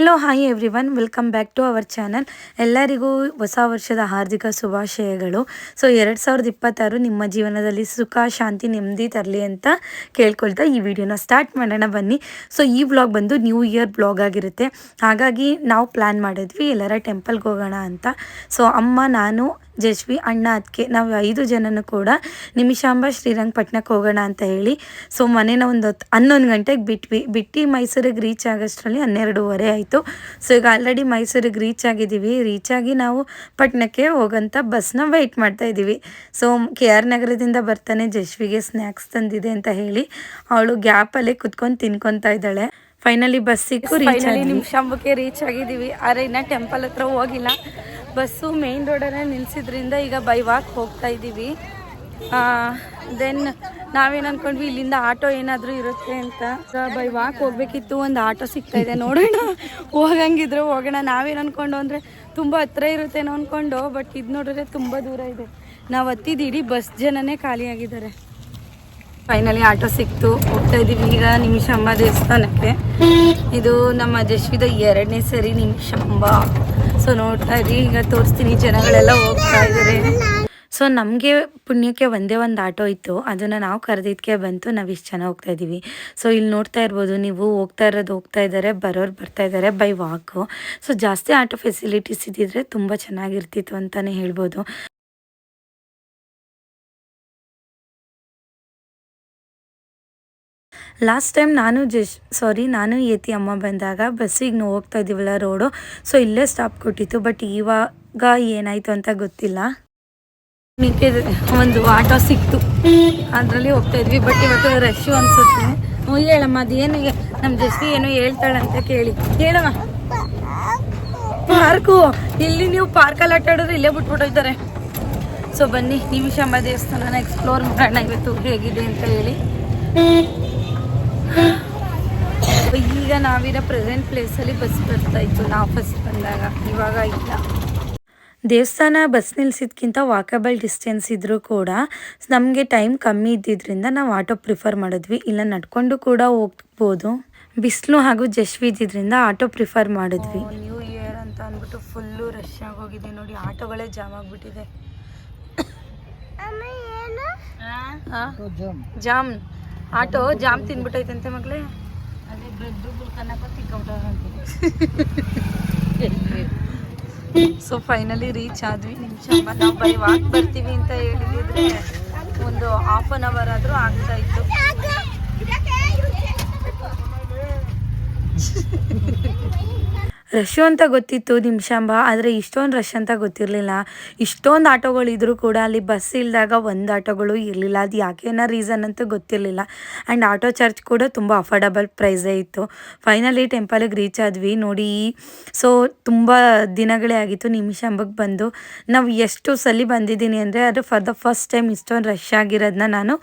Hello hi everyone, welcome back to our channel. ಎಲ್ಲರಿಗೂ ಹೊಸ ವರ್ಷದ ಹಾರ್ದಿಕ ಶುಭಾಶಯಗಳು. ಸೊ 2026 ನಿಮ್ಮ ಜೀವನದಲ್ಲಿ ಸುಖ, ಶಾಂತಿ, ನೆಮ್ಮದಿ ತರಲಿ ಅಂತ ಕೇಳ್ಕೊಳ್ತಾ ಈ ವಿಡಿಯೋನ ಸ್ಟಾರ್ಟ್ ಮಾಡೋಣ ಬನ್ನಿ. ಸೊ ಈ ವ್ಲಾಗ್ ಬಂದು ನ್ಯೂ ಇಯರ್ ವ್ಲಾಗ್ ಆಗಿರುತ್ತೆ. ಹಾಗಾಗಿ ನಾವು ಪ್ಲ್ಯಾನ್ ಮಾಡಿದ್ವಿ ಎಲ್ಲರ ಟೆಂಪಲ್ಗೆ ಹೋಗೋಣ ಅಂತ. ಸೊ ಅಮ್ಮ, ನಾನು, ಜಶ್ವಿ, ಅಣ್ಣ, ಅದಕ್ಕೆ ನಾವು 5 ಜನನೂ ಕೂಡ ನಿಮಿಷಾಂಬ ಶ್ರೀರಂಗಪಟ್ಟಣಕ್ಕೆ ಹೋಗೋಣ ಅಂತ ಹೇಳಿ ಸೊ ಮನೇನ ಒಂದು 11 ಗಂಟೆಗೆ ಬಿಟ್ಟು ಮೈಸೂರಿಗೆ ರೀಚ್ ಆಗೋಷ್ಟರಲ್ಲಿ 12:15 ಆಯಿತು. ಸೊ ಈಗ ಆಲ್ರೆಡಿ ಮೈಸೂರಿಗೆ ರೀಚ್ ಆಗಿದ್ದೀವಿ. ರೀಚ್ ಆಗಿ ನಾವು ಪಟ್ಟಣಕ್ಕೆ ಹೋಗೋಂಥ ಬಸ್ನ ವೆಯ್ಟ್ ಮಾಡ್ತಾ ಇದ್ದೀವಿ. ಸೊ KR ನಗರದಿಂದ ಬರ್ತಾನೆ ಜಶ್ವಿಗೆ ಸ್ನ್ಯಾಕ್ಸ್ ತಂದಿದೆ ಅಂತ ಹೇಳಿ ಅವಳು ಗ್ಯಾಪಲ್ಲೇ ಕುತ್ಕೊಂಡು ತಿನ್ಕೊತಾ ಇದ್ದಾಳೆ. ಫೈನಲಿ ಬಸ್ ಸಿಕ್ಕು ನಿಮಿಷಾಂಬಕ್ಕೆ ರೀಚ್ ಆಗಿದ್ದೀವಿ. ಆದರೆ ಇನ್ನೂ ಟೆಂಪಲ್ ಹತ್ರ ಹೋಗಿಲ್ಲ. ಬಸ್ಸು ಮೇನ್ ರೋಡಲ್ಲೇ ನಿಲ್ಲಿಸಿದ್ರಿಂದ ಈಗ ಬೈ ವಾಕ್ ಹೋಗ್ತಾ ಇದ್ದೀವಿ. ದೆನ್ ನಾವೇನು ಅಂದ್ಕೊಂಡ್ವಿ ಇಲ್ಲಿಂದ ಆಟೋ ಏನಾದರೂ ಇರುತ್ತೆ ಅಂತ. ಬೈ ವಾಕ್ ಹೋಗ್ಬೇಕಿತ್ತು. ಒಂದು ಆಟೋ ಸಿಗ್ತಾ ಇದೆ, ನೋಡೋಣ ಹೋಗಂಗಿದ್ರು ಹೋಗೋಣ. ನಾವೇನು ಅಂದ್ಕೊಂಡು ಅಂದರೆ ತುಂಬ ಹತ್ರ ಇರುತ್ತೇನೋ ಅಂದ್ಕೊಂಡು, ಬಟ್ ಇದು ನೋಡಿದ್ರೆ ತುಂಬ ದೂರ ಇದೆ. ನಾವು ಹತ್ತಿದ್ದು ಇಡೀ ಬಸ್ ಜನನೇ ಖಾಲಿಯಾಗಿದ್ದಾರೆ. ಫೈನಲಿ ಆಟೋ ಸಿಕ್ತು, ಹೋಗ್ತಾ ಇದ್ದೀವಿ ಈಗ ನಿಮಿಷಾಂಬ ದೇವಸ್ಥಾನಕ್ಕೆ. ಇದು ನಮ್ಮ ಜಶ್ವಿದ 2ನೇ ಸರಿ ನಿಮಿಷಾಂಬ. ಸೊ ನೋಡ್ತಾ ಇದ್ದೀವಿ, ಈಗ ತೋರಿಸ್ತೀನಿ, ಜನಗಳೆಲ್ಲ ಹೋಗ್ತಾ ಇದ್ದಾರೆ. ಸೊ ನಮಗೆ ಪುಣ್ಯಕ್ಕೆ ಒಂದೇ ಒಂದು ಆಟೋ ಇತ್ತು, ಅದನ್ನು ನಾವು ಕರೆದಿದ್ದಕ್ಕೆ ಬಂತು. ನಾವು ಇಷ್ಟು ಜನ ಹೋಗ್ತಾ ಇದ್ದೀವಿ. ಸೊ ಇಲ್ಲಿ ನೋಡ್ತಾ ಇರ್ಬೋದು ನೀವು, ಹೋಗ್ತಾ ಇದ್ದಾರೆ, ಬರೋರು ಬರ್ತಾ ಇದ್ದಾರೆ ಬೈ ವಾಕು. ಸೊ ಜಾಸ್ತಿ ಆಟೋ ಫೆಸಿಲಿಟೀಸ್ ಇದ್ದಿದ್ರೆ ತುಂಬ ಚೆನ್ನಾಗಿರ್ತಿತ್ತು ಅಂತಲೇ ಹೇಳ್ಬೋದು. ಲಾಸ್ಟ್ ಟೈಮ್ ನಾನು ಯತಿ ಅಮ್ಮ ಬಂದಾಗ ಬಸ್ಸಿಗೆ ನಾವು ಹೋಗ್ತಾ ಇದ್ದೀವಲ್ಲ ರೋಡು, ಸೊ ಇಲ್ಲೇ ಸ್ಟಾಪ್ ಕೊಟ್ಟಿತ್ತು. ಬಟ್ ಇವಾಗ ಏನಾಯಿತು ಅಂತ ಗೊತ್ತಿಲ್ಲ. ಒಂದು ಆಟೋ ಸಿಕ್ತು, ಅದರಲ್ಲಿ ಹೋಗ್ತಾ ಇದ್ವಿ. ಬಟ್ ಇವತ್ತು ರಶ್ಶು ಅನಿಸುತ್ತೆ. ಹೇಳಮ್ಮ, ಅದು ಏನು ನಮ್ಮ ಜಸ್ತಿ ಏನೋ ಹೇಳ್ತಾಳಂತ ಕೇಳಿ. ಹೇಳಮ್ಮ. ಪಾರ್ಕು, ಇಲ್ಲಿ ನೀವು ಪಾರ್ಕಲ್ಲಿ ಆಟ ಆಡಿದ್ರೆ ಇಲ್ಲೇ ಬಿಟ್ಬಿಟ್ಟಿದ್ದಾರೆ. ಸೊ ಬನ್ನಿ ನಿಮಿಷಾಂಬ ದೇವಸ್ಥಾನನ ಎಕ್ಸ್ಪ್ಲೋರ್ ಮಾಡೋಣ ಇವತ್ತು ಹೇಗಿದೆ ಅಂತ ಹೇಳಿ. ಈಗ ನಾವಿರೋ ಪ್ರೆಸೆಂಟ್ ಪ್ಲೇಸಲ್ಲಿ ಬಸ್ ಬರ್ತಾ ಇತ್ತು ನಾವು ಫಸ್ಟ್ ಬಂದಾಗ, ಇವಾಗ ಇಲ್ಲ. ದೇವಸ್ಥಾನ ಬಸ್ ನಿಲ್ಸಿದ್ಕಿಂತ ವಾಕಬಲ್ ಡಿಸ್ಟೆನ್ಸ್ ಇದ್ದರೂ ಕೂಡ ನಮಗೆ ಟೈಮ್ ಕಮ್ಮಿ ಇದ್ದಿದ್ದರಿಂದ ನಾವು ಆಟೋ ಪ್ರಿಫರ್ ಮಾಡಿದ್ವಿ. ಇಲ್ಲ ನಡ್ಕೊಂಡು ಕೂಡ ಹೋಗ್ಬೋದು. ಬಿಸಿಲು ಹಾಗೂ ಜಶ್ವಿ ಇದ್ದಿದ್ದರಿಂದ ಆಟೋ ಪ್ರಿಫರ್ ಮಾಡಿದ್ವಿ. ನ್ಯೂ ಇಯರ್ ಅಂತ ಅಂದ್ಬಿಟ್ಟು ಫುಲ್ಲು ರಶ್ ಆಗೋಗಿದೆ ನೋಡಿ, ಆಟೋಗಳೇ ಜಾಮ್ ಆಗಿಬಿಟ್ಟಿದೆ. ಜಾಮ್ ಆಟೋ ಜಾಮ್ ತಿನ್ಬಿಟ್ಟೈತಂತೆ ಮಗಳೇ. ಅದೇ ಬ್ರೆಡ್ ಸೊ ಫೈನಲಿ ರೀಚ್ ಆದ್ವಿ ನಿಮಿಷಾಂಬ. ನಾವು ಬೈ ವಾಕ್ ಬರ್ತೀವಿ ಅಂತ ಹೇಳಿದ್ರೆ ಒಂದು ಹಾಫ್ ಅನ್ ಅವರ್ ಆದರೂ ಆಗ್ತಾ ಇತ್ತು. ರಶ್ ಅಂತ ಗೊತ್ತಿತ್ತು ನಿಮಿಷಾಂಬ, ಆದರೆ ಇಷ್ಟೊಂದು ರಶ್ ಅಂತ ಗೊತ್ತಿರಲಿಲ್ಲ. ಇಷ್ಟೊಂದು ಆಟೋಗಳಿದ್ರೂ ಕೂಡ ಅಲ್ಲಿ ಬಸ್ ಇಳಿದಾಗ ಒಂದು ಆಟೋಗಳು ಇರಲಿಲ್ಲ. ಅದು ಯಾಕೇನೋ ರೀಸನ್ ಅಂತ ಗೊತ್ತಿರಲಿಲ್ಲ. ಆ್ಯಂಡ್ ಆಟೋ ಚಾರ್ಜ್ ಕೂಡ ತುಂಬ ಅಫೋರ್ಡಬಲ್ ಪ್ರೈಸೇ ಇತ್ತು. ಫೈನಲಿ ಟೆಂಪಲಿಗೆ ರೀಚ್ ಆದ್ವಿ ನೋಡಿ. ಸೊ ತುಂಬ ದಿನಗಳೇ ಆಗಿತ್ತು ನಿಮಿಷಾಂಬಕ್ಕೆ ಬಂದು. ನಾವು ಎಷ್ಟು ಸಲ ಬಂದಿದ್ದೀನಿ ಅಂದರೆ ಅದು ಫಾರ್ ದ ಫಸ್ಟ್ ಟೈಮ್ ಇಷ್ಟೊಂದು ರಶ್ ಆಗಿರೋದನ್ನ ನಾನು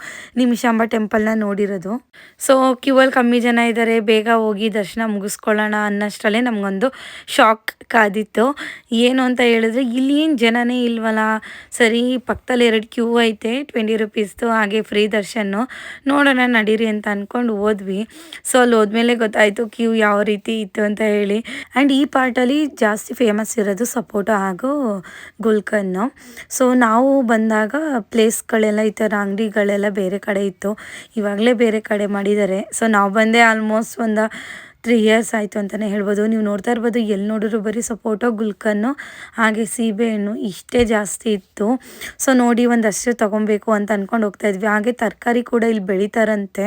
ನಿಮಿಷಾಂಬ ಟೆಂಪಲ್ನ ನೋಡಿರೋದು. ಸೊ ಕ್ಯೂವಲ್ಲಿ ಕಮ್ಮಿ ಜನ ಇದ್ದಾರೆ, ಬೇಗ ಹೋಗಿ ದರ್ಶನ ಮುಗಿಸ್ಕೊಳ್ಳೋಣ ಅನ್ನೋಷ್ಟರಲ್ಲೇ ನಮಗೊಂದು ಶಾಕ್ ಕಾದಿತ್ತು. ಏನು ಅಂತ ಹೇಳಿದ್ರೆ ಇಲ್ಲಿ ಏನು ಜನನೇ ಇಲ್ವಲ್ಲ. ಸರಿ ಪಕ್ಕದಲ್ಲಿ 2 ಕ್ಯೂ ಐತೆ, 20 ರೂಪೀಸ್ದು, ಹಾಗೆ ಫ್ರೀ ದರ್ಶನ. ನೋಡೋಣ ನಡೀರಿ ಅಂತ ಅಂದ್ಕೊಂಡು ಹೋದ್ವಿ. ಸೊ ಅಲ್ಲಿ ಹೋದ್ಮೇಲೆ ಗೊತ್ತಾಯಿತು ಕ್ಯೂ ಯಾವ ರೀತಿ ಇತ್ತು ಅಂತ ಹೇಳಿ. ಆ್ಯಂಡ್ ಈ ಪಾರ್ಟಲ್ಲಿ ಜಾಸ್ತಿ ಫೇಮಸ್ ಇರೋದು ಸಪೋಟೊ ಹಾಗೂ ಗುಲ್ಕನ್ನು. ಸೊ ನಾವು ಬಂದಾಗ ಪ್ಲೇಸ್ಗಳೆಲ್ಲ ಈ ಥರ ಅಂಗಡಿಗಳೆಲ್ಲ ಬೇರೆ ಕಡೆ ಇತ್ತು, ಇವಾಗಲೇ ಬೇರೆ ಕಡೆ ಮಾಡಿದ್ದಾರೆ. ಸೊ ನಾವು ಬಂದೆ ಆಲ್ಮೋಸ್ಟ್ ಒಂದು 3 ಇಯರ್ಸ್ ಆಯಿತು ಅಂತಲೇ ಹೇಳ್ಬೋದು. ನೀವು ನೋಡ್ತಾ ಇರ್ಬೋದು, ಎಲ್ಲಿ ನೋಡಿದ್ರು ಬರೀ ಸಪೋಟೊ, ಗುಲ್ಕನ್ನು ಹಾಗೆ ಸೀಬೆಹಣ್ಣು ಇಷ್ಟೇ ಜಾಸ್ತಿ ಇತ್ತು. ಸೊ ನೋಡಿ ಒಂದಷ್ಟು ತೊಗೊಬೇಕು ಅಂತ ಅಂದ್ಕೊಂಡು ಹೋಗ್ತಾ ಇದ್ವಿ. ಹಾಗೆ ತರಕಾರಿ ಕೂಡ ಇಲ್ಲಿ ಬೆಳೀತಾರಂತೆ.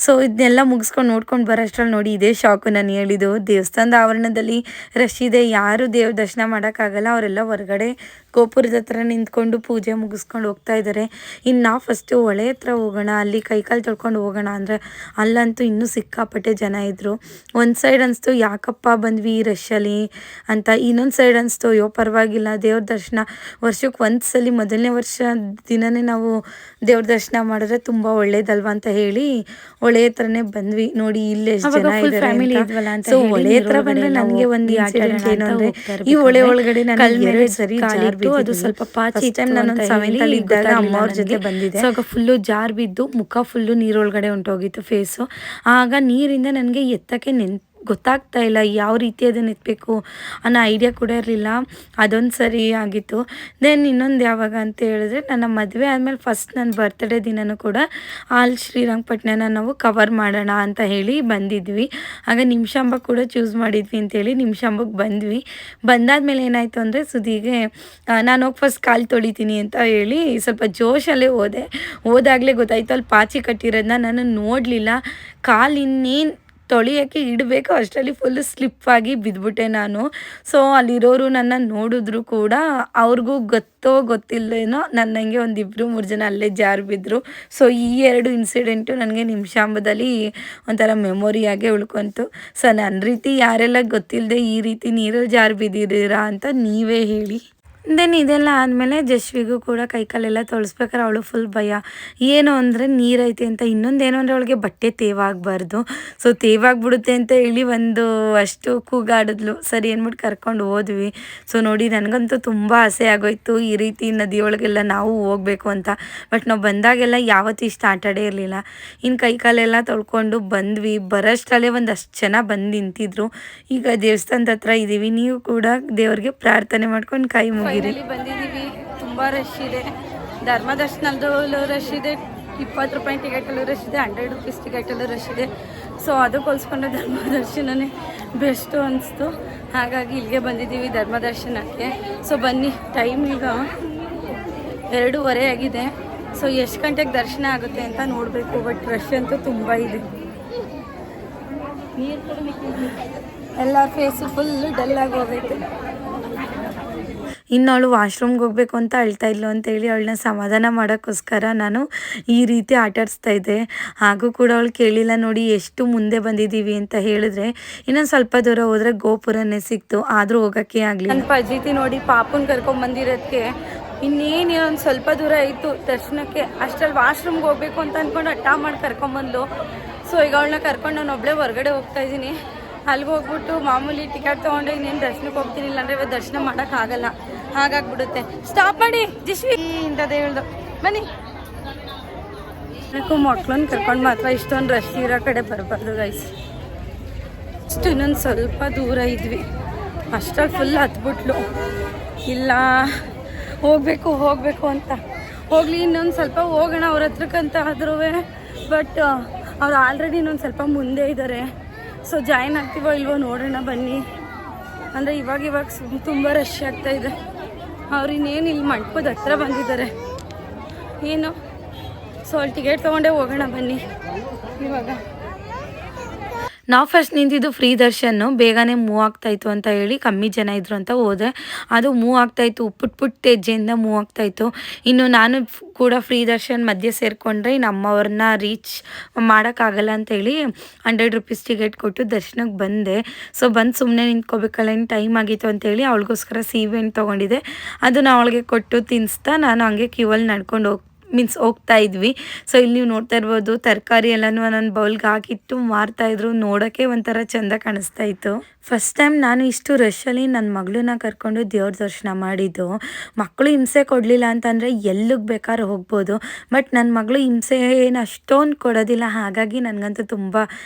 ಸೊ ಇದನ್ನೆಲ್ಲ ಮುಗಿಸ್ಕೊಂಡು ನೋಡ್ಕೊಂಡು ಬರೋಷ್ಟ್ರಲ್ಲಿ ನೋಡಿ ಇದೇ ಶಾಕು ನಾನು ಹೇಳಿದ್ದು. ದೇವಸ್ಥಾನದ ಆವರಣದಲ್ಲಿ ರಶ್ ಇದೆ, ಯಾರು ದೇವ್ರ ದರ್ಶನ ಮಾಡೋಕ್ಕಾಗಲ್ಲ. ಅವರೆಲ್ಲ ಹೊರಗಡೆ ಗೋಪುರದ ಹತ್ರ ನಿಂತ್ಕೊಂಡು ಪೂಜೆ ಮುಗಿಸ್ಕೊಂಡು ಹೋಗ್ತಾ ಇದ್ದಾರೆ. ಇನ್ನು ನಾವು ಫಸ್ಟು ಹೊಳೆ ಹತ್ರ ಹೋಗೋಣ, ಅಲ್ಲಿ ಕೈಕಾಲು ತೊಳ್ಕೊಂಡು ಹೋಗೋಣ ಅಂದರೆ ಅಲ್ಲಂತೂ ಇನ್ನೂ ಸಿಕ್ಕಾಪಟ್ಟೆ ಜನ ಇದ್ದರು. ಒಂದು ಸೈಡ್ ಅನಿಸ್ತು ಯಾಕಪ್ಪ ಬಂದ್ವಿ ಈ ರಶಲ್ಲಿ ಅಂತ, ಇನ್ನೊಂದು ಸೈಡ್ ಅನಿಸ್ತು ಅಯ್ಯೋ ಪರವಾಗಿಲ್ಲ ದೇವ್ರ ದರ್ಶನ ವರ್ಷಕ್ಕೆ ಒಂದು ಸಲ ಮೊದಲನೇ ವರ್ಷ ದಿನವೇ ನಾವು ದೇವ್ರ ದರ್ಶನ ಮಾಡಿದ್ರೆ ತುಂಬ ಒಳ್ಳೇದಲ್ವ ಅಂತ ಹೇಳಿ ಹೊಳೆ ಹತ್ರನೇ ಬಂದ್ವಿ. ನೋಡಿ ಇಲ್ಲಿ ಎಷ್ಟು ಜನ ಇದ್ದಾರೆ ಅಂತ. ಸೊ ಹೊಳೆ ಹತ್ರ ಬಂದ್ರೆ ನನಗೆ ಒಂದು ಇನ್ಸಿಡೆಂಟ್ ಏನು ಅಂದರೆ, ಈ ಹೊಳೆ ಒಳಗಡೆ ನಾನು ಸರಿ ಅದು ಸ್ವಲ್ಪ ಪಾಚಿ ಟೈಮ್ ನಾನು 7th ಅಲ್ಲಿ ಇದ್ದಾಗ ಅಮ್ಮವ್ರ ಜೊತೆ ಬಂದಿದ್ದೆ. ಸೊ ಆಗ ಫುಲ್ಲು ಜಾರ್ ಬಿದ್ದು ಮುಖ ಫುಲ್ಲು ನೀರೊಳಗಡೆ ಹೊಂಟೋಗಿತ್ತು ಫೇಸು. ಆಗ ನೀರಿಂದ ನನಗೆ ಎತ್ತಕ್ಕೆ ಗೊತ್ತಾಗ್ತಾ ಇಲ್ಲ ಯಾವ ರೀತಿ ಅದನ್ನು ಎತ್ತಬೇಕು ಅನ್ನೋ ಐಡಿಯಾ ಕೂಡ ಇರಲಿಲ್ಲ. ಅದೊಂದು ಸರಿ ಆಗಿತ್ತು. ದೆನ್ ಇನ್ನೊಂದು ಯಾವಾಗ ಅಂತ ಹೇಳಿದ್ರೆ, ನನ್ನ ಮದುವೆ ಆದಮೇಲೆ ಫಸ್ಟ್ ನನ್ನ ಬರ್ತ್ಡೇ ದಿನವೂ ಕೂಡ ಅಲ್ಲಿ ಶ್ರೀರಂಗಪಟ್ಟಣನ ನಾವು ಕವರ್ ಮಾಡೋಣ ಅಂತ ಹೇಳಿ ಬಂದಿದ್ವಿ. ಆಗ ನಿಮಿಷಾಂಬ ಕೂಡ ಚೂಸ್ ಮಾಡಿದ್ವಿ ಅಂತೇಳಿ ನಿಮಿಷಾಂಬಕ್ಕೆ ಬಂದ್ವಿ. ಬಂದಾದ್ಮೇಲೆ ಏನಾಯಿತು ಅಂದರೆ, ಸುದಿಗೆ ನಾನು ಹೋಗಿ ಫಸ್ಟ್ ಕಾಲು ತೊಳಿತೀನಿ ಅಂತ ಹೇಳಿ ಸ್ವಲ್ಪ ಜೋಶಲ್ಲೇ ಹೋದಾಗಲೇ ಗೊತ್ತಾಯಿತು ಅಲ್ಲಿ ಪಾಚಿ ಕಟ್ಟಿರೋದನ್ನ ನಾನು ನೋಡಲಿಲ್ಲ. ಕಾಲು ಇನ್ನೇನು ತೊಳಿಯೋಕ್ಕೆ ಇಡಬೇಕು ಅಷ್ಟರಲ್ಲಿ ಫುಲ್ಲು ಸ್ಲಿಪ್ಪಾಗಿ ಬಿದ್ದುಬಿಟ್ಟೆ ನಾನು. ಸೊ ಅಲ್ಲಿರೋರು ನನ್ನ ನೋಡಿದ್ರು ಕೂಡ ಅವ್ರಿಗೂ ಗೊತ್ತಿಲ್ಲದೇನೋ ನನ್ನಂಗೆ ಒಂದು 2-3 ಜನ ಅಲ್ಲೇ ಜಾರು ಬಿದ್ದರು. ಸೊ ಈ 2 ಇನ್ಸಿಡೆಂಟು ನನಗೆ ನಿಮಿಷಾಂಬದಲ್ಲಿ ಒಂಥರ ಮೆಮೊರಿಯಾಗೆ ಉಳ್ಕೊತು. ಸೊ ನನ್ನ ರೀತಿ ಯಾರೆಲ್ಲ ಗೊತ್ತಿಲ್ಲದೆ ಈ ರೀತಿ ನೀರಲ್ಲಿ ಜಾರು ಬಿದ್ದಿದ್ದೀರಾ ಅಂತ ನೀವೇ ಹೇಳಿ. ದೆನ್ ಇದೆಲ್ಲ ಆದಮೇಲೆ ಜಶ್ವಿಗೂ ಕೂಡ ಕೈಕಾಲೆಲ್ಲ ತೊಳಸ್ಬೇಕಾದ್ರೆ ಅವಳು ಫುಲ್ ಭಯ. ಏನು ಅಂದರೆ ನೀರೈತೆ ಅಂತ. ಇನ್ನೊಂದೇನು ಅಂದರೆ ಅವಳಿಗೆ ಬಟ್ಟೆ ತೇವಾಗಬಾರ್ದು. ಸೊ ತೇವಾಗ್ಬಿಡುತ್ತೆ ಅಂತ ಹೇಳಿ ಅಷ್ಟು ಕೂಗಾಡಿದ್ಲು. ಸರಿ ಅಂದ್ಬಿಟ್ಟು ಕರ್ಕೊಂಡು ಹೋದ್ವಿ. ಸೊ ನೋಡಿ, ನನಗಂತೂ ತುಂಬ ಆಸೆ ಆಗೋಯ್ತು ಈ ರೀತಿ ನದಿಯೊಳಗೆಲ್ಲ ನಾವು ಹೋಗಬೇಕು ಅಂತ. ಬಟ್ ನಾವು ಬಂದಾಗೆಲ್ಲ ಯಾವತ್ತೂ ಇಷ್ಟು ಆಟಾಡೇ ಇರಲಿಲ್ಲ. ಇನ್ನು ಕೈಕಾಲೆಲ್ಲ ತೊಳ್ಕೊಂಡು ಬಂದ್ವಿ. ಬರೋಷ್ಟರಲ್ಲೇ ಒಂದಷ್ಟು ಜನ ಬಂದು ನಿಂತಿದ್ರು. ಈಗ ದೇವಸ್ಥಾನದ ಹತ್ರ ಇದ್ದೀವಿ. ನೀವು ಕೂಡ ದೇವ್ರಿಗೆ ಪ್ರಾರ್ಥನೆ ಮಾಡ್ಕೊಂಡು ಕೈ ಮುಗಿರಿ. ಬಂದಿದ್ದೀವಿ. ತುಂಬ ರಶ್ ಇದೆ. ಧರ್ಮದರ್ಶನದಲ್ಲೂ ರಶ್ ಇದೆ, 20 ರೂಪಾಯಿ ಟಿಕೆಟಲ್ಲೂ ರಶ್ ಇದೆ, 100 ರೂಪೀಸ್ ಟಿಕೆಟಲ್ಲೂ ರಶ್ ಇದೆ. ಸೊ ಅದು ಹೋಲಿಸ್ಕೊಂಡ್ರೆ ಧರ್ಮದರ್ಶನನೇ ಬೆಸ್ಟು ಅನಿಸ್ತು. ಹಾಗಾಗಿ ಇಲ್ಲಿಗೆ ಬಂದಿದ್ದೀವಿ ಧರ್ಮದರ್ಶನಕ್ಕೆ. ಸೊ ಬನ್ನಿ, ಟೈಮ್ ಈಗ 2:30 ಆಗಿದೆ. ಸೊ ಎಷ್ಟು ಗಂಟೆಗೆ ದರ್ಶನ ಆಗುತ್ತೆ ಅಂತ ನೋಡಬೇಕು. ಬಟ್ ರಶ್ ಅಂತೂ ತುಂಬ ಇದೆ. ನೀರು ಕೂಡ ಎಲ್ಲರ ಫೇಸು ಫುಲ್ಲು ಡಲ್ ಆಗಿ ಹೋಗೈತೆ. ಇನ್ನು ಅವಳು ವಾಶ್ರೂಮ್ಗೆ ಹೋಗಬೇಕು ಅಂತ ಅಳ್ತಾ ಇದ್ಲು ಅಂತೇಳಿ ಅವಳನ್ನ ಸಮಾಧಾನ ಮಾಡೋಕ್ಕೋಸ್ಕರ ನಾನು ಈ ರೀತಿ ಆಟಾಡಿಸ್ತಾ ಇದ್ದೆ. ಹಾಗೂ ಕೂಡ ಅವಳು ಕೇಳಿಲ್ಲ. ನೋಡಿ ಎಷ್ಟು ಮುಂದೆ ಬಂದಿದ್ದೀವಿ ಅಂತ ಹೇಳಿದ್ರೆ, ಇನ್ನೊಂದು ಸ್ವಲ್ಪ ದೂರ ಹೋದರೆ ಗೋಪುರನೇ ಸಿಕ್ತು. ಆದರೂ ಹೋಗೋಕ್ಕೆ ಆಗಲಿ. ನನ್ನ ಪಜಿತಿ ನೋಡಿ ಪಾಪನ ಕರ್ಕೊಂಬಂದಿರೋದಕ್ಕೆ ಇನ್ನೇನು ಒಂದು ಸ್ವಲ್ಪ ದೂರ ಇತ್ತು ದರ್ಶನಕ್ಕೆ. ಅಷ್ಟರಲ್ಲಿ ವಾಶ್ರೂಮ್ಗೆ ಹೋಗ್ಬೇಕು ಅಂತ ಅಂದ್ಕೊಂಡು ಹಠ ಮಾಡಿ ಕರ್ಕೊಂಬಂದ್ಲು. ಸೊ ಈಗ ಅವಳನ್ನ ಕರ್ಕೊಂಡು ನಾನು ಒಬ್ಬಳೇ ಹೊರಗಡೆ ಹೋಗ್ತಾ ಇದ್ದೀನಿ. ಅಲ್ಲಿಗೆ ಹೋಗ್ಬಿಟ್ಟು ಮಾಮೂಲಿ ಟಿಕೆಟ್ ತೊಗೊಂಡು ಇನ್ನೇನು ದರ್ಶನಕ್ಕೆ ಹೋಗ್ತೀನಿ, ಇಲ್ಲಾಂದರೆ ಇವತ್ತು ದರ್ಶನ ಮಾಡೋಕ್ಕಾಗಲ್ಲ. ಹಾಗಾಗ್ಬಿಡುತ್ತೆ. ಸ್ಟಾಪ್ ಮಾಡಿ ಜಶ್ವಿ ಇಂಥದ್ದೇ ಹೇಳ್ದು. ಬನ್ನಿ. ಯಾಕೋ ಮಕ್ಳನ್ನ ಕರ್ಕೊಂಡು ಮಾತ್ರ ಇಷ್ಟೊಂದು ರಶ್ ಇರೋ ಕಡೆ ಬರಬಾರ್ದು ಗೈಸ್. ಇಷ್ಟು ಇನ್ನೊಂದು ಸ್ವಲ್ಪ ದೂರ ಇದ್ವಿ. ಅಷ್ಟರಲ್ಲಿ ಫುಲ್ ಹತ್ಬಿಟ್ಲು. ಇಲ್ಲ ಹೋಗಬೇಕು ಅಂತ. ಹೋಗಲಿ, ಇನ್ನೊಂದು ಸ್ವಲ್ಪ ಹೋಗೋಣ ಅವ್ರ ಹತ್ರಕ್ಕಂತ ಆದ್ರೂ. ಬಟ್ ಅವ್ರು ಆಲ್ರೆಡಿ ಇನ್ನೊಂದು ಸ್ವಲ್ಪ ಮುಂದೆ ಇದ್ದಾರೆ. ಸೊ ಜಾಯಿನ್ ಆಗ್ತೀವೋ ಇಲ್ವೋ ನೋಡೋಣ ಬನ್ನಿ. ಅಂದರೆ ಇವಾಗ ತುಂಬ ರಶ್ ಆಗ್ತಾಯಿದೆ. ಅವ್ರು ಇನ್ನೇನು ಇಲ್ಲಿ ಮಂಟಪದ ಹತ್ರ ಬಂದಿದ್ದಾರೆ ಏನು. ಸೊ ಅಲ್ಲಿ ಟಿಕೆಟ್ ತೊಗೊಂಡೇ ಹೋಗೋಣ ಬನ್ನಿ. ಇವಾಗ ನಾವು ಫಸ್ಟ್ ನಿಂತಿದ್ದು ಫ್ರೀ ದರ್ಶನ್ನು. ಬೇಗನೆ ಮೂವ್ ಆಗ್ತಾಯಿತ್ತು ಅಂತ ಹೇಳಿ ಕಮ್ಮಿ ಜನ ಇದ್ರು ಅಂತ ಹೋದೆ. ಅದು ಮೂವ್ ಆಗ್ತಾಯಿತ್ತು, ಪುಟ್ಟ ಹೆಜ್ಜೆಯಿಂದ ಮೂವ್ ಆಗ್ತಾಯಿತ್ತು. ಇನ್ನು ನಾನು ಕೂಡ ಫ್ರೀ ದರ್ಶನ್ ಮಧ್ಯೆ ಸೇರಿಕೊಂಡ್ರೆ ನಮ್ಮವ್ರನ್ನ ರೀಚ್ ಮಾಡೋಕ್ಕಾಗಲ್ಲ ಅಂತೇಳಿ 100 ರೂಪೀಸ್ ಟಿಕೆಟ್ ಕೊಟ್ಟು ದರ್ಶನಕ್ಕೆ ಬಂದೆ. ಸೊ ಬಂದು ಸುಮ್ಮನೆ ನಿಂತ್ಕೋಬೇಕಲ್ಲ, ಇನ್ನು ಟೈಮ್ ಆಗಿತ್ತು ಅಂತೇಳಿ ಅವಳಿಗೋಸ್ಕರ ಸೀಬೆ ತೊಗೊಂಡಿದ್ದೆ. ಅದನ್ನು ಅವಳಿಗೆ ಕೊಟ್ಟು ತಿನ್ನಿಸ್ತಾ ನಾನು ಹಂಗೆ ಕ್ಯೂವಲ್ಲಿ ನಡ್ಕೊಂಡು ಹೋಗ್ತಾ ಇದ್ವಿ. ಸೊ ಇಲ್ಲಿ ನೀವು ನೋಡ್ತಾ ಇರ್ಬೋದು, ತರಕಾರಿ ಎಲ್ಲನೂ ಒಂದೊಂದು ಬೌಲ್ಗೆ ಹಾಕಿಟ್ಟು ಮಾರ್ತಾಯಿದ್ರು. ನೋಡೋಕ್ಕೆ ಒಂಥರ ಚೆಂದ ಕಾಣಿಸ್ತಾ ಇತ್ತು. ಫಸ್ಟ್ ಟೈಮ್ ನಾನು ಇಷ್ಟು ರಶಲ್ಲಿ ನನ್ನ ಮಗಳನ್ನ ಕರ್ಕೊಂಡು ದೇವ್ರ ದರ್ಶನ ಮಾಡಿದ್ದು. ಮಕ್ಕಳು ಹಿಂಸೆ ಕೊಡಲಿಲ್ಲ ಅಂತಂದರೆ ಎಲ್ಲಿಗೆ ಬೇಕಾದ್ರೂ ಹೋಗ್ಬೋದು. ಬಟ್ ನನ್ನ ಮಗಳು ಹಿಂಸೆ ಏನು ಅಷ್ಟೊಂದು ಕೊಡೋದಿಲ್ಲ. ಹಾಗಾಗಿ ನನಗಂತೂ ತುಂಬ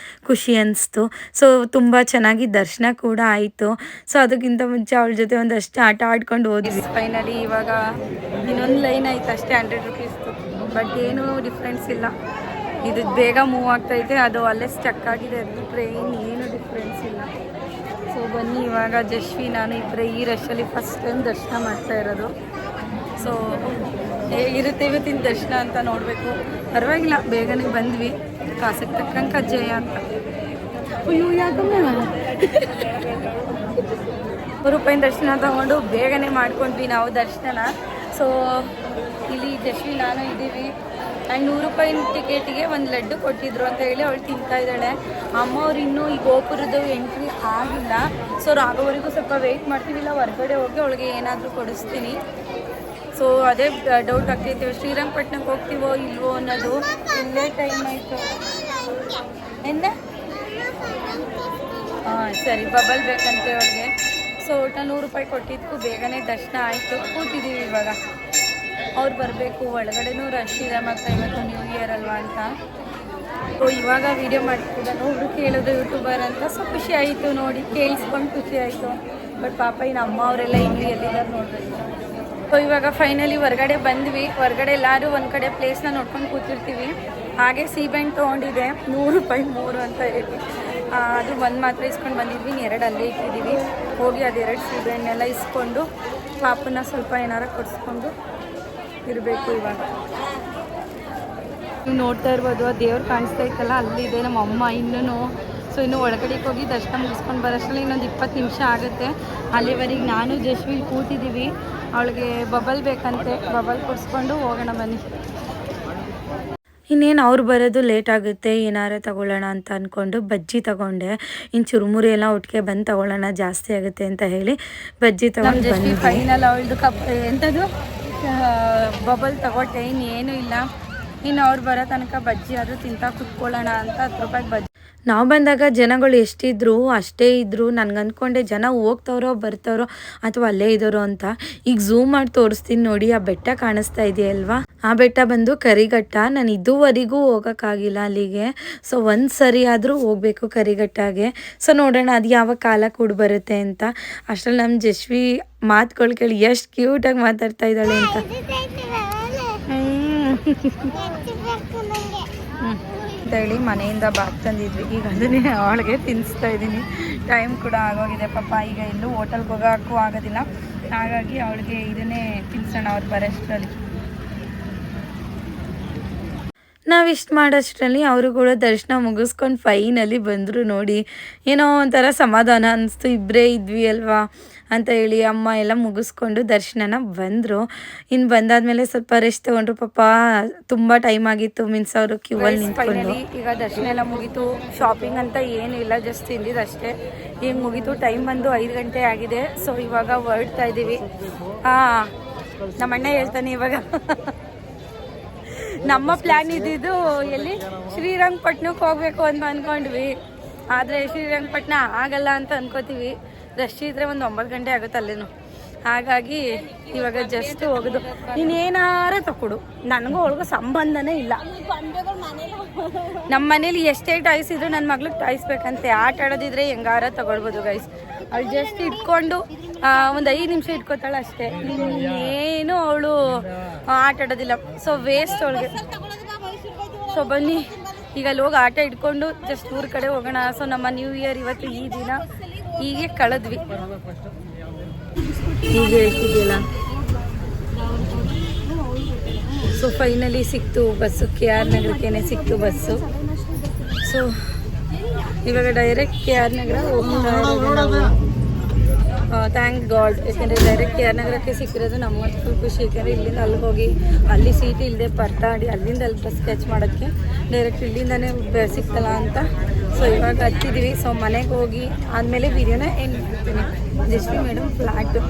ಖುಷಿ ಅನಿಸ್ತು. ಸೊ ತುಂಬ ಚೆನ್ನಾಗಿ ದರ್ಶನ ಕೂಡ ಆಯಿತು. ಸೊ ಅದಕ್ಕಿಂತ ಮುಂಚೆ ಅವಳ ಜೊತೆ ಒಂದಷ್ಟು ಆಟ ಆಡ್ಕೊಂಡು ಹೋದ್ವಿ. ಫೈನಲಿ ಇವಾಗ ಇನ್ನೊಂದು ಲೈನ್ ಆಯ್ತು ಅಷ್ಟೇ, 100 ರೂಪೀಸ್ದು. ಬಟ್ ಏನೂ ಡಿಫ್ರೆನ್ಸ್ ಇಲ್ಲ. ಇದು ಬೇಗ ಮೂವ್ ಆಗ್ತೈತೆ, ಅದು ಅಲ್ಲೇ ಸ್ಟಕ್ ಆಗಿದೆ. ಅದು ಟ್ರೈನ್ ಏನು ಡಿಫ್ರೆನ್ಸ್ ಇಲ್ಲ. ಸೊ ಬನ್ನಿ, ಇವಾಗ ಜಶ್ವಿ ನಾನು ಇಬ್ಬರೇ ಈ ರಶಲ್ಲಿ ಫಸ್ಟ್ ಟೈಮ್ ದರ್ಶನ ಮಾಡ್ತಾ ಇರೋದು. ಸೊ ಹೇಗಿರುತ್ತೆ ಇವತ್ತಿನ ದರ್ಶನ ಅಂತ ನೋಡಬೇಕು. ಪರವಾಗಿಲ್ಲ, ಬೇಗನೆ ಬಂದ್ವಿ. ಕಾಸಿಗೆ ತಕ್ಕಂಗೆ ಅಜ್ಜಯ್ಯ ಅಂತ. ಅಯ್ಯೋ ಯಾಕಮ್ಮ ₹100 ದರ್ಶನ ತಗೊಂಡು ಬೇಗನೆ ಮಾಡ್ಕೊಂಡ್ವಿ ನಾವು ದರ್ಶನ. ಸೊ ಇಲ್ಲಿ ಜಶ್ವಿ ನಾನು ಇದ್ದೀವಿ. ಆ್ಯಂಡ್ ₹100 ಟಿಕೆಟಿಗೆ ಒಂದು ಲಡ್ಡು ಕೊಟ್ಟಿದ್ರು ಅಂತ ಹೇಳಿ ಅವಳು ತಿಂತಾ ಇದ್ದಾಳೆ. ಅಮ್ಮ ಅವ್ರು ಇನ್ನೂ ಈ ಗೋಪುರದ ಎಂಟ್ರಿ ಆಗಿಲ್ಲ. ಸೊ ಆಗೋವರೆಗೂ ಸ್ವಲ್ಪ ವೆಯ್ಟ್ ಮಾಡ್ತೀವಿ, ಇಲ್ಲ ಹೊರಗಡೆ ಹೋಗಿ ಅವಳಿಗೆ ಏನಾದರೂ ಕೊಡಿಸ್ತೀನಿ. ಸೊ ಅದೇ ಡೌಟ್ ಆಗ್ತೈತೆ, ಶ್ರೀರಂಗಪಟ್ಟಣಕ್ಕೆ ಹೋಗ್ತೀವೋ ಇಲ್ವೋ ಅನ್ನೋದು. ಇಲ್ಲೇ ಟೈಮ್ ಆಯಿತು. ಎಂದ ಹಾಂ ಸರಿ, ಬಬಲ್ ಬೇಕಂತೆ ಅವ್ರಿಗೆ. ಸೊ ಒಟ್ಟು ₹100 ಕೊಟ್ಟಿದ್ದಕ್ಕೂ ಬೇಗನೆ ದರ್ಶನ ಆಯಿತು. ಕೂತಿದ್ದೀವಿ ಇವಾಗ. ಅವ್ರು ಬರಬೇಕು, ಒಳಗಡೆನೂ ರಶ್ ಇದೆ. ಮತ್ತು ಇವತ್ತು ನ್ಯೂ ಇಯರ್ ಅಲ್ವಾ ಅಂತ. ಸೊ ಇವಾಗ ವೀಡಿಯೋ ಮಾಡ್ತಿದ್ದಾನೆ, ಒಬ್ರು ಕೇಳಿದ್ರು ಯೂಟ್ಯೂಬರ್ ಅಂತ. ಸೊ ಖುಷಿ ಆಯಿತು ನೋಡಿ, ಕೇಳಿಸ್ಕೊಂಡು ಖುಷಿ ಆಯಿತು. ಬಟ್ ಪಾಪ ಇನ್ನು ಅಮ್ಮ ಅವರೆಲ್ಲ ಇನ್ನೂ ಎಲ್ಲಿದ್ದಾರೆ ನೋಡ್ಬೇಕು. ಸೊ ಇವಾಗ ಫೈನಲಿ ಹೊರಗಡೆ ಬಂದ್ವಿ. ಹೊರಗಡೆ ಎಲ್ಲರೂ ಒಂದು ಕಡೆ ಪ್ಲೇಸ್ನ ನೋಡ್ಕೊಂಡು ಕೂತಿರ್ತೀವಿ. ಹಾಗೆ ಸೀಬೆಹಣ್ಣು ತೊಗೊಂಡಿದೆ, 100 ರೂಪಾಯಿ 3 ಅಂತ ಹೇಳಿ. ಅದು ಒಂದು ಮಾತ್ರ ಇಸ್ಕೊಂಡು ಬಂದಿದ್ವಿ, 2 ಅಲ್ಲೇ ಇಟ್ಟಿದ್ದೀವಿ. ಹೋಗಿ ಅದೆರಡು ಸೀಬೆಹಣ್ಣೆಲ್ಲ ಇಸ್ಕೊಂಡು ಪಾಪನ್ನ ಸ್ವಲ್ಪ ಏನಾರ ಕೊಡಿಸ್ಕೊಂಡು ಇರಬೇಕು. ಇವಾಗ ನೀವು ನೋಡ್ತಾ ಇರ್ಬೋದು, ಆ ದೇವ್ರು ಕಾಣಿಸ್ತಾ ಇತ್ತಲ್ಲ, ಅಲ್ಲಿದೆ ನಮ್ಮ ಅಮ್ಮ ಇನ್ನೂ. ಸೊ ಇನ್ನು ಒಳಗಡೆಗೆ ಹೋಗಿ ದರ್ಶನ ಮುಗಿಸ್ಕೊಂಡು ಬರೋಷ್ಟರಲ್ಲಿ ಇನ್ನೊಂದು 20 ನಿಮಿಷ ಆಗುತ್ತೆ. ಅಲ್ಲಿವರೆಗೆ ನಾನು ಜಶ್ವಿ ಕೂತಿದ್ದೀವಿ. ಅವಳಿಗೆ ಬಬಲ್ ಬೇಕಂತೆ, ಬಬಲ್ ಕೊಡಿಸ್ಕೊಂಡು ಹೋಗೋಣ ಬನ್ನಿ. ಇನ್ನೇನು ಅವ್ರು ಬರೋದು ಲೇಟ್ ಆಗುತ್ತೆ, ಏನಾರ ತಗೊಳ್ಳೋಣ ಅಂತ ಅಂದ್ಕೊಂಡು ಬಜ್ಜಿ ತಗೊಂಡೆ. ಇನ್ನು ಚುರುಮುರಿ ಎಲ್ಲ ಒಟ್ಟಿಗೆ ಬಂದು ತಗೊಳ್ಳೋಣ, ಜಾಸ್ತಿ ಆಗುತ್ತೆ ಅಂತ ಹೇಳಿ ಬಜ್ಜಿ ತಗೊಂಡು ಬಂದ್ವಿ. ಫೈನಲ್ ಅವಳದು ಎಂಥದ್ದು ಬಬಲ್ ತಗೊಟ್ಟೆ, ಇನ್ನೇನು ಇಲ್ಲ. ಇನ್ನು ಅವ್ರು ಬರೋ ತನಕ ಬಜ್ಜಿ ಆದರೂ ತಿಂತಾ ಕುತ್ಕೊಳ್ಳೋಣ ಅಂತ 10 ರೂಪಾಯಿಗೆ ಬಜ್ಜಿ. ನಾವು ಬಂದಾಗ ಜನಗಳು ಎಷ್ಟಿದ್ರು ಅಷ್ಟೇ ಇದ್ದರು. ನನಗೆ ಅಂದ್ಕೊಂಡೆ ಜನ ಹೋಗ್ತವ್ರೋ ಬರ್ತಾವ್ರೋ ಅಥವಾ ಅಲ್ಲೇ ಇದ್ದರೋ ಅಂತ. ಈಗ ಝೂಮ್ ಮಾಡಿ ತೋರಿಸ್ತೀನಿ ನೋಡಿ, ಆ ಬೆಟ್ಟ ಕಾಣಿಸ್ತಾ ಇದೆಯಲ್ವಾ, ಆ ಬೆಟ್ಟ ಬಂದು ಕರಿಘಟ್ಟ. ನಾನು ಇದುವರೆಗೂ ಹೋಗೋಕ್ಕಾಗಿಲ್ಲ ಅಲ್ಲಿಗೆ. ಸೊ ಒಂದು ಸರಿ ಆದರೂ ಹೋಗಬೇಕು ಕರಿಘಟ್ಟಾಗೆ. ಸೊ ನೋಡೋಣ ಅದು ಯಾವ ಕಾಲ ಕೂಡ ಬರುತ್ತೆ ಅಂತ. ಅಷ್ಟರಲ್ಲಿ ನಮ್ಮ ಜಶ್ವಿ ಮಾತುಗಳು ಕೇಳಿ ಎಷ್ಟು ಕ್ಯೂಟಾಗಿ ಮಾತಾಡ್ತಾ ಇದ್ದಾಳೆ ಅಂತ. ಹೇಳಿ ಮನೆಯಿಂದ ಬಾತ್ ತಂದಿದ್ವಿ, ಈಗ ಅದನ್ನೇ ಅವಳಿಗೆ ತಿನ್ನಿಸ್ತಾ ಇದ್ದೀನಿ. ಟೈಮ್ ಕೂಡ ಆಗೋಗಿದೆ ಪಾಪ, ಈಗ ಎಲ್ಲೂ ಹೋಟೆಲ್ಗೆ ಹೋಗೋಕ್ಕೂ ಆಗೋದಿಲ್ಲ. ಹಾಗಾಗಿ ಅವಳಿಗೆ ಇದನ್ನೇ ತಿನ್ಸೋಣ ಅವ್ರು ಬರೋಷ್ಟರಲ್ಲಿ. ನಾವಿಷ್ಟು ಮಾಡೋಷ್ಟರಲ್ಲಿ ಅವರು ಕೂಡ ದರ್ಶನ ಮುಗಿಸ್ಕೊಂಡು ಫೈನಲಿ ಬಂದರು ನೋಡಿ. ಏನೋ ಒಂಥರ ಸಮಾಧಾನ ಅನ್ನಿಸ್ತು, ಇಬ್ಬರೇ ಇದ್ವಿ ಅಲ್ವಾ ಅಂತ ಹೇಳಿ. ಅಮ್ಮ ಎಲ್ಲ ಮುಗಿಸ್ಕೊಂಡು ದರ್ಶನನ ಬಂದರು. ಇನ್ನು ಬಂದಾದ್ಮೇಲೆ ಸ್ವಲ್ಪ ರೆಸ್ಟ್ ತೊಗೊಂಡ್ರು. ಪಾಪ ತುಂಬ ಟೈಮ್ ಆಗಿತ್ತು, ಮೀನ್ಸ್ ಅವರು ಕ್ಯೂವಲ್ಲಿ ನಿಂತ್ಕೊಂಡು. ಈಗ ದರ್ಶನ ಎಲ್ಲ ಮುಗೀತು. ಶಾಪಿಂಗ್ ಅಂತ ಏನಿಲ್ಲ, ಜಸ್ಟ್ ತಿಂದಿದ್ದಷ್ಟೇ. ಈಗ ಮುಗೀತು. ಟೈಮ್ ಬಂದು 5 ಗಂಟೆ ಆಗಿದೆ. ಸೊ ಇವಾಗ ಹೊರಡ್ತಾ ಇದ್ದೀವಿ. ನಮ್ಮಣ್ಣ ಹೇಳ್ತಾನೆ ಇವಾಗ ನಮ್ಮ ಪ್ಲ್ಯಾನ್ ಇದ್ದಿದ್ದು ಎಲ್ಲಿ ಶ್ರೀರಂಗಪಟ್ಟಣಕ್ಕೆ ಹೋಗ್ಬೇಕು ಅಂತ ಅಂದ್ಕೊಂಡ್ವಿ. ಆದರೆ ಶ್ರೀರಂಗಪಟ್ಟಣ ಆಗಲ್ಲ ಅಂತ ಅನ್ಕೋತೀವಿ. ರಶ್ ಇದ್ರೆ ಒಂದು 9 ಗಂಟೆ ಆಗುತ್ತೆ ಅಲ್ಲೇನು. ಹಾಗಾಗಿ ಇವಾಗ ಜಸ್ಟ್ ಹೋಗೋದು. ನೀನೇನಾರ ತಕೊಡು, ನನಗೂ ಅವಳಿಗೂ ಸಂಬಂಧನೇ ಇಲ್ಲ. ನಮ್ಮ ಮನೇಲಿ ಎಷ್ಟೇ ಟಾಯ್ಸ್ ಇದ್ರು ನನ್ನ ಮಗ್ಳಿಗೆ ಟಾಯ್ಸ್ ಬೇಕಂತೆ. ಆಟ ಆಡೋದಿದ್ರೆ ಹೆಂಗಾರ ತಗೊಳ್ಬೋದು ಗೈಸ್. ಅವಳು ಜಸ್ಟ್ ಇಟ್ಕೊಂಡು ಒಂದು 5 ನಿಮಿಷ ಇಟ್ಕೋತಾಳೆ ಅಷ್ಟೇ. ಏನು ಅವಳು ಆಟ ಆಡೋದಿಲ್ಲ. ಸೊ ವೇಸ್ಟ್ ಅವಳಿಗೆ. ಸೊ ಬನ್ನಿ ಈಗ ಅಲ್ಲಿ ಹೋಗಿ ಆಟ ಇಟ್ಕೊಂಡು ಜಸ್ಟ್ ಊರ ಕಡೆ ಹೋಗೋಣ. ಸೊ ನಮ್ಮ ನ್ಯೂ ಇಯರ್ ಇವತ್ತು ಈ ದಿನ ಹೀಗೆ ಕಳೆದ್ವಿ. ಈಗ ಹೇಳ್ತಿದ್ದಿಲ್ಲ. ಸೊ ಫೈನಲಿ ಸಿಕ್ತು ಬಸ್ಸು, KR ನಗರಕ್ಕೇನೆ ಸಿಕ್ತು ಬಸ್ಸು. ಸೊ ಇವಾಗ ಡೈರೆಕ್ಟ್ KR ನಗರ ಹೋಗ್ತಾ ಇರೋದು. ಥ್ಯಾಂಕ್ ಗಾಡ್, ಯಾಕೆಂದರೆ ಡೈರೆಕ್ಟ್ KR ನಗರಕ್ಕೆ ಸಿಕ್ಕಿರೋದು ನಮಗೆ ಫುಲ್ ಖುಷಿ. ಯಾಕೆಂದರೆ ಇಲ್ಲಿಂದ ಅಲ್ಲಿ ಹೋಗಿ ಅಲ್ಲಿ ಸೀಟ್ ಇಲ್ಲದೆ ಪರ್ತಾಡಿ ಅಲ್ಲಿಂದ ಅಲ್ಲಿ ಬಸ್ ಕ್ಯಾಚ್ ಮಾಡೋಕ್ಕೆ ಡೈರೆಕ್ಟ್ ಇಲ್ಲಿಂದನೇ ಸಿಕ್ತಲ್ಲ ಅಂತ. ಸೊ ಇವಾಗ ಹತ್ತಿದ್ದೀವಿ. ಸೊ ಮನೆಗೆ ಹೋಗಿ ಆದಮೇಲೆ ವಿಡಿಯೋನ ಏನು ಮಾಡ್ತೀನಿ. Jashvi madam flat.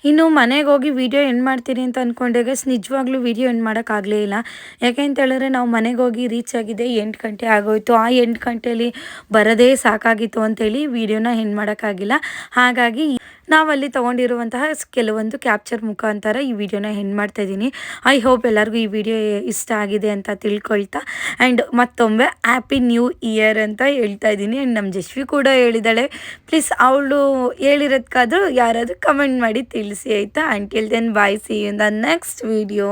ಇನ್ನು ಮನೆಗೆ ಹೋಗಿ ವೀಡಿಯೋ ಎಂಡ್ ಮಾಡ್ತೀನಿ ಅಂತ ಅಂದ್ಕೊಂಡೆ ಗೈಸ್. ನಿಜವಾಗ್ಲೂ ವೀಡಿಯೋ ಎಂಡ್ ಮಾಡೋಕ್ಕಾಗಲೇ ಇಲ್ಲ. ಯಾಕೆ ಅಂತ ಹೇಳಿದ್ರೆ ನಾವು ಮನೆಗೆ ಹೋಗಿ ರೀಚ್ ಆಗಿದೆ 8 ಗಂಟೆ ಆಗೋಯಿತು. ಆ 8 ಗಂಟೆಯಲ್ಲಿ ಬರೋದೇ ಸಾಕಾಗಿತ್ತು ಅಂತೇಳಿ ವೀಡಿಯೋನ ಎಂಡ್ ಮಾಡೋಕ್ಕಾಗಿಲ್ಲ. ಹಾಗಾಗಿ ನಾವಲ್ಲಿ ತೊಗೊಂಡಿರುವಂತಹ ಕೆಲವೊಂದು ಕ್ಯಾಪ್ಚರ್ ಮುಖಾಂತರ ಈ ವಿಡಿಯೋನ ಎಂಡ್ ಮಾಡ್ತಾಯಿದ್ದೀನಿ. ಐ ಹೋಪ್ ಎಲ್ಲರಿಗೂ ಈ ವಿಡಿಯೋ ಇಷ್ಟ ಆಗಿದೆ ಅಂತ ತಿಳ್ಕೊಳ್ತಾ, ಆ್ಯಂಡ್ ಮತ್ತೊಮ್ಮೆ ಹ್ಯಾಪಿ ನ್ಯೂ ಇಯರ್ ಅಂತ ಹೇಳ್ತಾ ಇದ್ದೀನಿ. ಆ್ಯಂಡ್ ನಮ್ಮ ಜಶ್ವಿ ಕೂಡ ಹೇಳಿದ್ದಾಳೆ, ಪ್ಲೀಸ್ ಅವಳು ಹೇಳಿರೋದಕ್ಕಾದರೂ ಯಾರಾದರೂ ಕಮೆಂಟ್ ಮಾಡಿ ತಿಳಿಸಿ ಆಯಿತಾ. Until then bye, see you in the next video.